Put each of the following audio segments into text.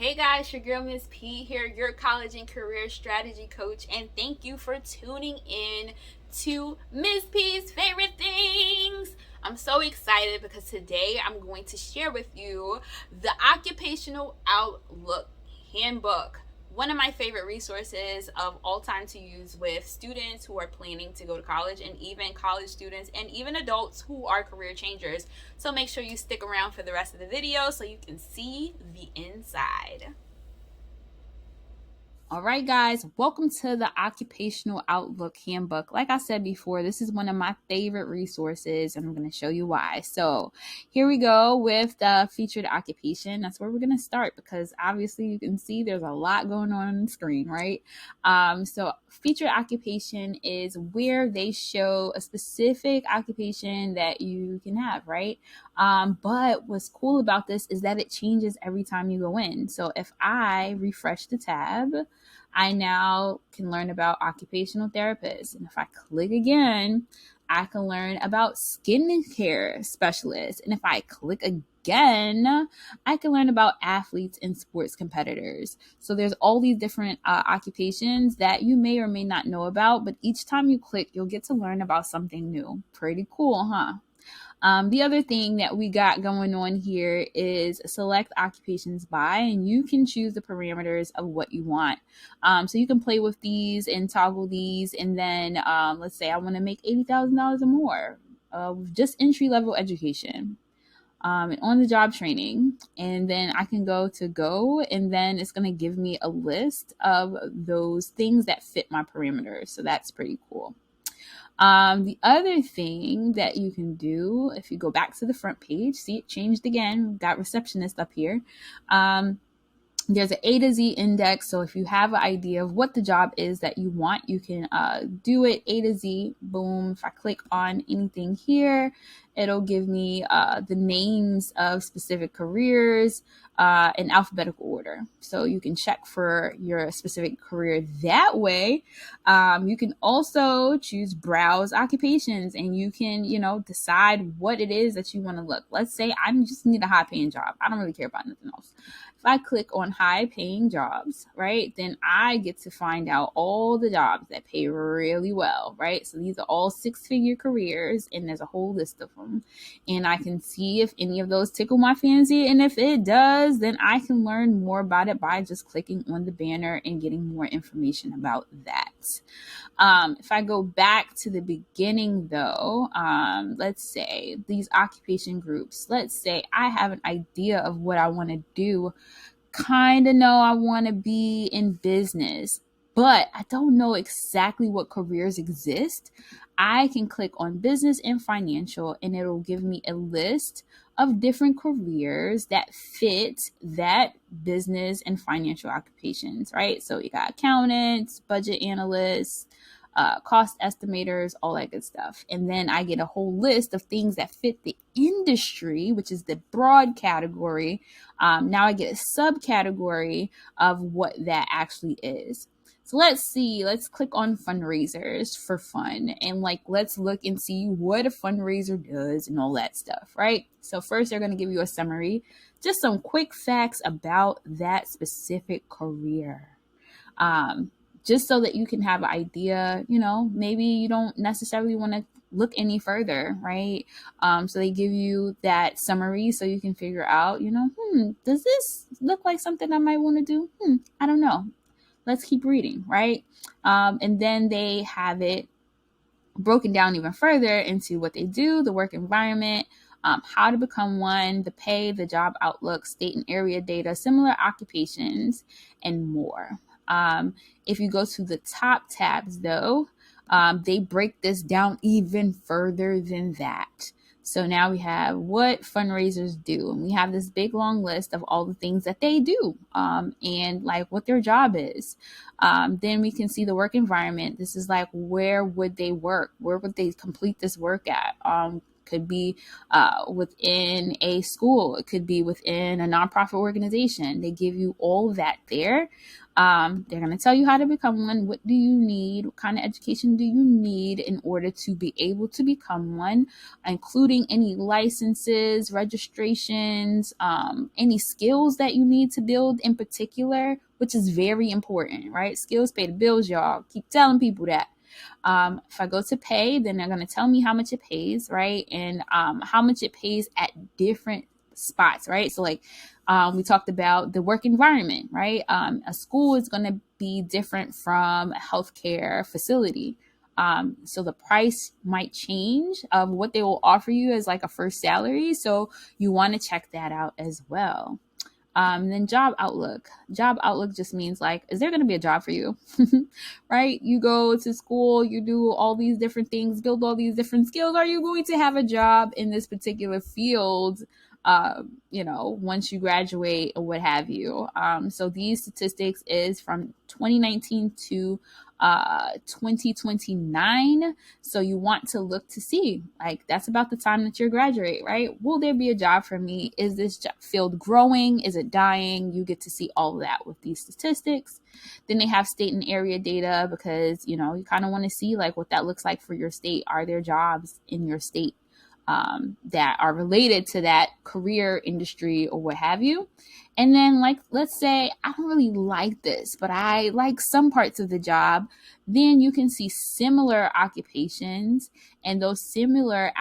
Hey guys, your girl Miss P here, your college and career strategy coach, and thank you for tuning in to Miss P's favorite things. I'm so excited because today I'm going to share with you the Occupational Outlook Handbook, one of my favorite resources of all time to use with students who are planning to go to college, and even college students and even adults who are career changers. So make sure you stick around for the rest of the video so you can see the inside. All right, guys, welcome to the Occupational Outlook Handbook. Like I said before, this is one of my favorite resources, and I'm going to show you why. So here we go with the featured occupation. That's where we're going to start because obviously you can see there's a lot going on the screen, right? So featured occupation is where they show a specific occupation that you can have, right? But what's cool about this is that it changes every time you go in. So if I refresh the tab, I now can learn about occupational therapists. And if I click again, I can learn about skincare specialists. And if I click again, I can learn about athletes and sports competitors. So there's all these different occupations that you may or may not know about, but each time you click, you'll get to learn about something new. Pretty cool, huh? The other thing that we got going on here is select occupations by, and you can choose the parameters of what you want. So you can play with these and toggle these, and then let's say I want to make $80,000 or more with just entry-level education. And on-the-job training, and then I can go, and then it's going to give me a list of those things that fit my parameters. So that's pretty cool. The other thing that you can do, if you go back to the front page, see it changed again. We've got receptionist up here. There's an A to Z index. So if you have an idea of what the job is that you want, you can do it A to Z. Boom. If I click on anything here, it'll give me the names of specific careers in alphabetical order. So you can check for your specific career that way. You can also choose browse occupations, and you can, decide what it is that you want to look. Let's say I just need a high paying job. I don't really care about nothing else. If I click on high paying jobs, right, then I get to find out all the jobs that pay really well, right? So these are all 6-figure careers, and there's a whole list of them. And I can see if any of those tickle my fancy. And if it does, then I can learn more about it by just clicking on the banner and getting more information about that. If I go back to the beginning though, let's say these occupation groups, let's say I have an idea of what I want to do, kind of know I want to be in business, but I don't know exactly what careers exist. I can click on business and financial, and it'll give me a list of different careers that fit that business and financial occupations, right? So you got accountants, budget analysts, cost estimators, all that good stuff. And then I get a whole list of things that fit the industry, which is the broad category. Now I get a subcategory of what that actually is. So let's click on fundraisers for fun, and let's look and see what a fundraiser does and all that stuff, right? So first they're going to give you a summary, just some quick facts about that specific career. Just so that you can have an idea, maybe you don't necessarily want to look any further, right? So they give you that summary so you can figure out, does this look like something I might want to do? I don't know. Let's keep reading, right? And then they have it broken down even further into what they do, the work environment, how to become one, the pay, the job outlook, state and area data, similar occupations, and more. If you go to the top tabs, though, they break this down even further than that. So now we have what fundraisers do, and we have this big long list of all the things that they do, and what their job is. Then we can see the work environment. This is where would they work? Where would they complete this work at? could be within a school. It could be within a nonprofit organization. They give you all of that there. They're going to tell you how to become one. What do you need? What kind of education do you need in order to be able to become one, including any licenses, registrations, any skills that you need to build in particular, which is very important, right? Skills pay the bills, y'all. Keep telling people that. If I go to pay, then they're going to tell me how much it pays, right? And how much it pays at different spots, right? So like we talked about the work environment, right? A school is going to be different from a healthcare facility. So the price might change of what they will offer you as like a first salary. So you want to check that out as well. Then job outlook. Job outlook just means like, is there going to be a job for you? Right? You go to school, you do all these different things, build all these different skills. Are you going to have a job in this particular field? Once you graduate or what have you. So these statistics is from 2019 to 2029. So you want to look to see, like, that's about the time that you graduate, right? Will there be a job for me? Is this field growing? Is it dying? You get to see all of that with these statistics. Then they have state and area data because, you kind of want to see like what that looks like for your state. Are there jobs in your state that are related to that career industry or what have you? And then, like, let's say I don't really like this, but I like some parts of the job. Then you can see similar occupations, and those similar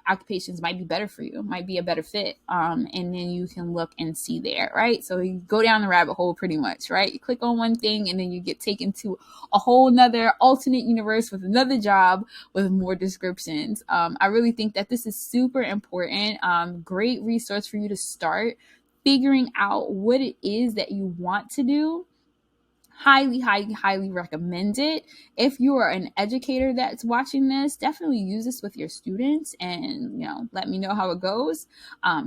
occupations might be better for you, might be a better fit. And then you can look and see there, right? So you go down the rabbit hole pretty much, right? You click on one thing and then you get taken to a whole nother alternate universe with another job with more descriptions. I really think that this is super important. Great resource for you to start figuring out what it is that you want to do. Highly, highly, highly recommend it. If you are an educator that's watching this, definitely use this with your students and, let me know how it goes.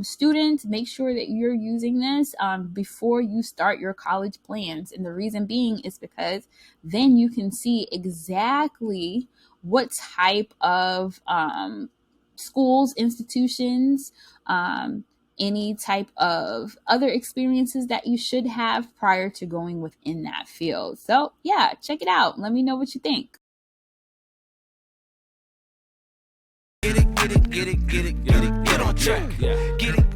Students, make sure that you're using this before you start your college plans. And the reason being is because then you can see exactly what type of schools, institutions, any type of other experiences that you should have prior to going within that field. So yeah, check it out. Let me know what you think. Get it, get on track. Get it,